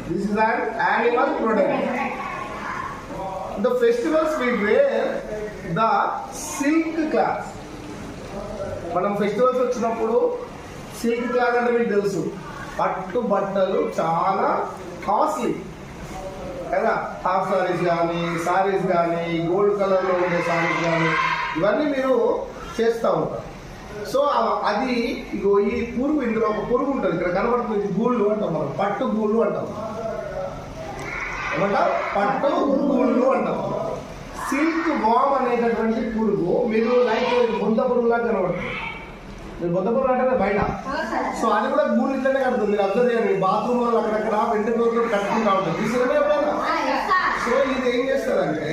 This is an animal product. The festivals we wear the silk cloth. మనం festivals వచ్చినప్పుడు silk cloth అంటే మీకు తెలుసు, పట్టు బట్టలు చాలా కాస్ట్లీ కదా. హాఫ్ సారీస్ కానీ గోల్డ్ కలర్లో ఉండే సారీస్ కానీ ఇవన్నీ మీరు చేస్తూ ఉంటారు. సో అది ఇగో ఈ పురుగు, ఇందులో ఒక పురుగు ఉంటుంది ఇక్కడ కనబడుతుంది, గూళ్ళు అంటాం మనం, పట్టు గూళ్ళు అంటాం. ఏమంటారు? పట్టు గూళ్ళు అంటాం. సిల్క్ వామ్ అనేటటువంటి పురుగు మీరు లైక్ బొంద పురుగులాగా కనబడుతుంది. మీరు బొంద పురుగు అంటే బయట, సో అది కూడా గూళ్ళు ఇట్లనే కడుతుంది. మీరు అబ్జర్వ్ చేయండి, బాత్రూమ్లో అక్కడక్కడ వెంట్రుకలు కట్టుకుంటా ఉంటుంది, తీసుకునే ఎప్పుడైనా. సో ఇది ఏం చేస్తారంటే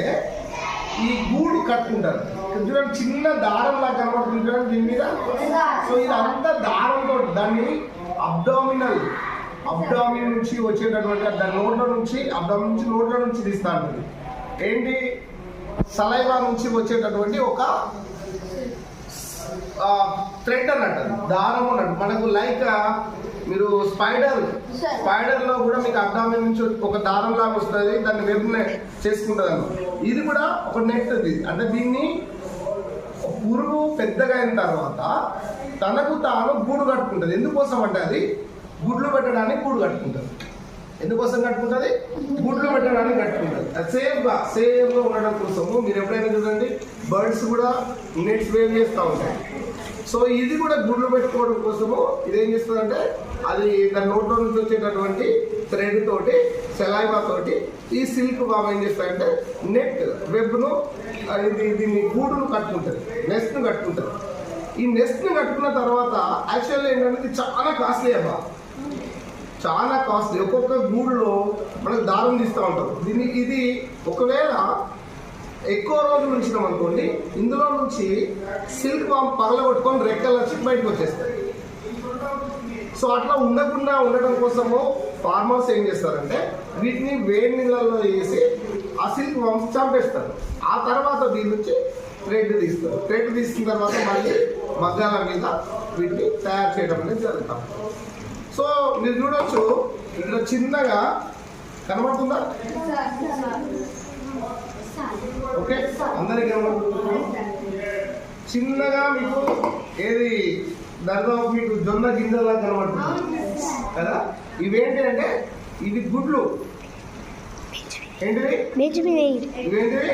ఈ గూడు కట్టుకుంటారు. చూడండి, చిన్న దారం లాగా కనబడుతుంది చూడండి దీని మీద. సో ఇది అంతా దారంతో దాన్ని అబ్డామిన్ నుంచి వచ్చేటటువంటి దాని నోట్ల నుంచి, అబ్డామిన్ నుంచి నోట్ల నుంచి తీస్తా ఉంటుంది. ఏంటి? సలైవా నుంచి వచ్చేటటువంటి ఒక థ్రెడ్ అన్నట్టు, దారం అన్నట్టు. మనకు లైక్ మీరు స్పైడర్ లో కూడా మీకు అబ్డామిన్ నుంచి ఒక దారం లాగా వస్తుంది, దాన్ని వెబ్నే చేసుకుంటుంది అన్నమాట. ఇది కూడా ఒక నెట్. అంటే దీన్ని పురుగు పెద్దగా అయిన తర్వాత తనకు తాను గూడు కట్టుకుంటుంది. ఎందుకోసం అంటే అది గుడ్లు పెట్టడానికి గూడు కట్టుకుంటుంది. ఎందుకోసం కట్టుకుంటుంది? గుడ్లు పెట్టడానికి కట్టుకుంటుంది. సేఫ్గా ఉండడం కోసము. మీరు ఎప్పుడైనా చూడండి, బర్డ్స్ కూడా నెట్స్ వేవ్ చేస్తూ ఉంటాయి. సో ఇది కూడా గుడ్లు పెట్టుకోవడం కోసము ఇదేం చేస్తుందంటే అది దాని నోట్లో నుంచి వచ్చేటటువంటి థ్రెడ్ తోటి, సెలైవా తోటి ఈ సిల్క్ బాగా ఏం చేస్తారంటే నెట్ వెబ్ను, దీన్ని గూడును కట్టుకుంటుంది, నెస్ట్ను కట్టుకుంటుంది. ఈ నెస్ట్ను కట్టుకున్న తర్వాత యాక్చువల్లీ ఏంటంటే ఇది చాలా కాస్ట్లీ అబ్బా, చాలా కాస్ట్లీ. ఒక్కొక్క గూడులో మనకు దారం తీస్తూ ఉంటారు. ఇది ఒకవేళ ఎక్కువ రోజులు ఉంచినాం అనుకోండి, ఇందులో నుంచి సిల్క్ వామ్ పగలగొట్టుకొని రెక్కలు వచ్చి బయటకు వచ్చేస్తాయి. సో అట్లా ఉండకుండా ఉండడం కోసము ఫార్మర్స్ ఏం చేస్తారంటే వీటిని వేడి నీళ్ళల్లో వేసి ఆ సిల్క్ వామ్స్ చంపేస్తారు. ఆ తర్వాత దీని నుంచి థ్రెడ్ తీస్తారు. థ్రెడ్ తీసిన తర్వాత మళ్ళీ మగ్గాల మీద వీటిని తయారు చేయడం అనేది జరుగుతాం. సో మీరు చూడొచ్చు, ఇక్కడ చిన్నగా కనబడుతుందా? ఓకే, అందరికీ కనబడుతుంది. చిన్నగా మీకు ఏది దాదాపు మీకు జొన్న గింజలా కనబడుతుంది కదా. ఇవేంటి అంటే ఇవి గుడ్లు. ఏంటివి? ఇవేంటివి?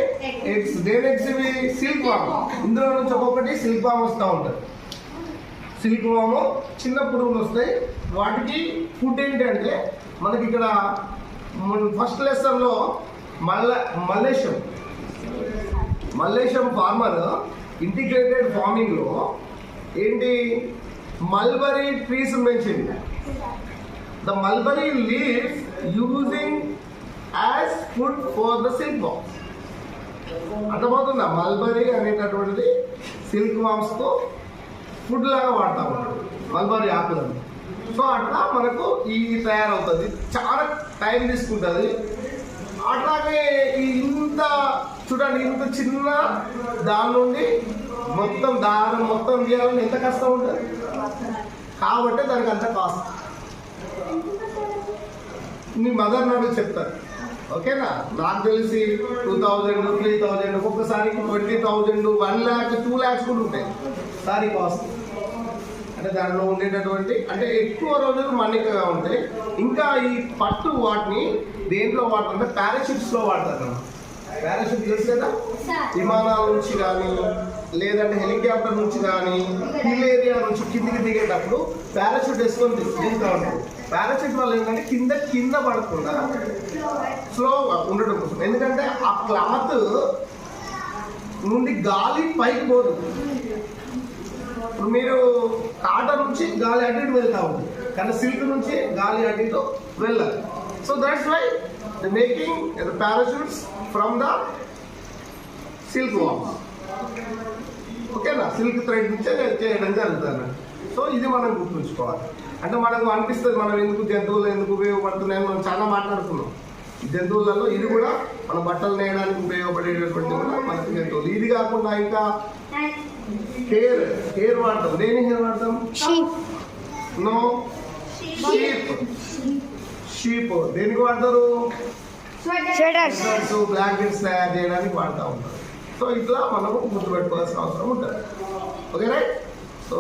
ఎగ్స్. దేని ఎగ్స్ ఇవి? సిల్క్ వామ్. ఇందులో నుంచి ఒక్కొక్కటి సిల్క్ వామ్ వస్తూ ఉంటుంది. సిల్క్ వాము చిన్న పురుగులు వస్తాయి. వాటికి ఫుడ్ ఏంటంటే మనకి ఇక్కడ ఫస్ట్ లెసన్లో మల్లేశం ఫార్మర్ ఇంటిగ్రేటెడ్ ఫార్మింగ్లో ఏంటి మల్బరీ ట్రీస్ పెంచింది. The mulberry leaves using as food for the silk worms. అర్థమవుతుందా? మల్బరీ అనేటటువంటిది సిల్క్ వామ్స్తో ఫుడ్ లాగా వాడుతూ ఉంటాడు, మల్బరీ ఆకులను. సో అట్లా మనకు ఈ తయారవుతుంది. చాలా టైం తీసుకుంటుంది. అట్లాగే ఇంత చూడండి, ఇంత చిన్న దాని నుండి మొత్తం దారం మొత్తం తీయాలని ఎంత కష్టం ఉంటుంది. కాబట్టి దానికి అంత కాస్ట్. మీ మదర్ నాకు చెప్తారు, ఓకేనా? నాకు తెలిసి 2000, 3000, ఒక్కొక్కసారికి 20,000, 1 lakh, 2 lakhs కూడా ఉంటాయి సారీ కాస్ట్. అంటే దాంట్లో ఉండేటటువంటి అంటే ఎక్కువ రోజులు మన్నికగా ఉంటాయి. ఇంకా ఈ పట్టు వాటిని దేంట్లో వాడతారంటే పారాషూట్స్లో వాడతారు. పారాషూట్ తెలుసు కదా, విమానాల నుంచి కానీ లేదంటే హెలికాప్టర్ నుంచి కానీ హిల్ ఏరియా నుంచి కిందికి దిగేటప్పుడు పారాషూట్ వేసుకొని దిగుతూ ఉంటారు. పారాషూట్ వల్ల ఏంటంటే కింద పడకుండా స్లోగా ఉండడం కోసం. ఎందుకంటే ఆ క్లాత్ నుండి గాలి పైకి పోదు. ఇప్పుడు మీరు కాటన్ నుంచి గాలి అటు ఇటు వెళ్తూ ఉంటుంది, కానీ సిల్క్ నుంచి గాలి అటు ఇటు వెళ్ళాలి. So that's why the making the parachutes from the silk worms. ఓకేనా? సిల్క్ థ్రెడ్ నుంచే చేయడం జరుగుతుంది. సో ఇది మనం గుర్తుంచుకోవాలి. అంటే మనకు అనిపిస్తుంది మనం జంతువులు ఎందుకు ఉపయోగపడుతున్నాయని మనం చాలా మాట్లాడుతున్నాం. జంతువులలో ఇది కూడా మన బట్టలు నేయడానికి ఉపయోగపడేటటువంటి కూడా మనకి జంతువులు. ఇది కాకుండా ఇంకా హెయిర్ వాడతాం. దేని హెయిర్ వాడతాం? నో, షీప్ దేనికి వాడతారు? స్వెటర్స్, బ్లాంకెట్స్ తయారు చేయడానికి వాడుతూ ఉంటారు. సో ఇట్లా మనము గుర్తుపెట్టుకోవాల్సిన అవసరం ఉంటుంది. Okay right. సో